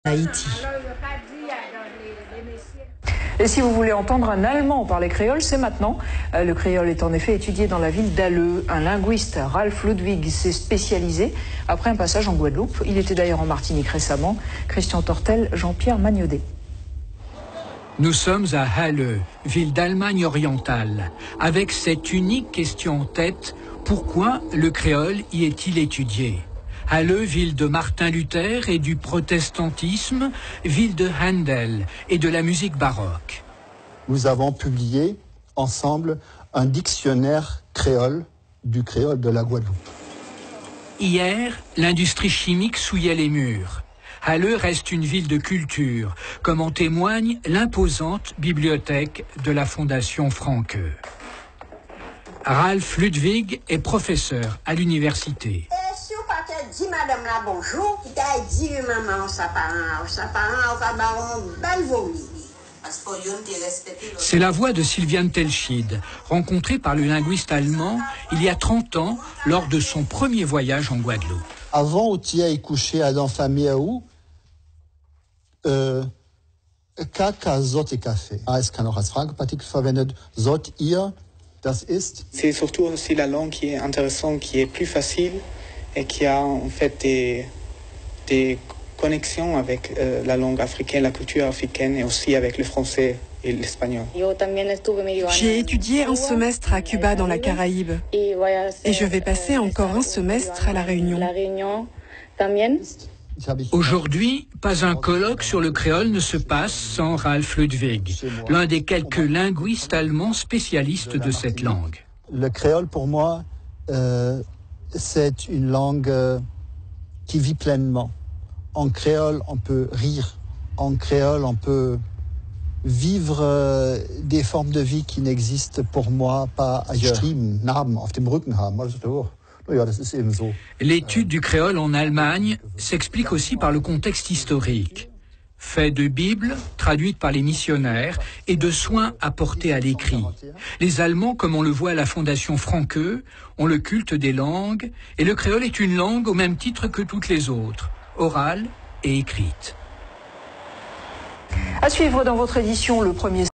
Haïti. Et si vous voulez entendre un Allemand parler créole, c'est maintenant. Le créole est en effet étudié dans la ville d'Halleux. Un linguiste, Ralph Ludwig, s'est spécialisé après un passage en Guadeloupe. Il était d'ailleurs en Martinique récemment. Christian Tortel, Jean-Pierre Magnodet. Nous sommes à Halleux, ville d'Allemagne orientale, avec cette unique question en tête, pourquoi le créole y est-il étudié? Halleux, ville de Martin Luther et du protestantisme, ville de Handel et de la musique baroque. Nous avons publié ensemble un dictionnaire créole du créole de la Guadeloupe. Hier, l'industrie chimique souillait les murs. Halleux reste une ville de culture, comme en témoigne l'imposante bibliothèque de la Fondation Franke. Ralph Ludwig est professeur à l'université. Si on partait dit madame là bonjour, il t'a dit maman sa parent, va baron belle vomi. C'est la voix de Sylviane Telschied, rencontrée par le linguiste allemand il y a 30 ans lors de son premier voyage en Guadeloupe. Avant où tu as couché à dans famille à où Kaka Zot et Café. Es kann auch als Fragepartikel verwendet. Zot ihr, das ist. C'est surtout aussi la langue qui est intéressante, qui est plus facile et qui a en fait des connexions avec la langue africaine, la culture africaine et aussi avec le français et l'espagnol. J'ai étudié un semestre à Cuba dans la Caraïbe et je vais passer encore un semestre à La Réunion. Aujourd'hui, pas un colloque sur le créole ne se passe sans Ralph Ludwig, l'un des quelques linguistes allemands spécialistes de cette langue. Le créole, pour moi, c'est une langue qui vit pleinement. En créole, on peut rire. En créole, on peut vivre des formes de vie qui n'existent pour moi pas ailleurs. L'étude du créole en Allemagne s'explique aussi par le contexte historique. Fait de Bible, traduite par les missionnaires, et de soins apportés à l'écrit. Les Allemands, comme on le voit à la Fondation Franke, ont le culte des langues, et le créole est une langue au même titre que toutes les autres, orale et écrite. À suivre dans votre édition, le premier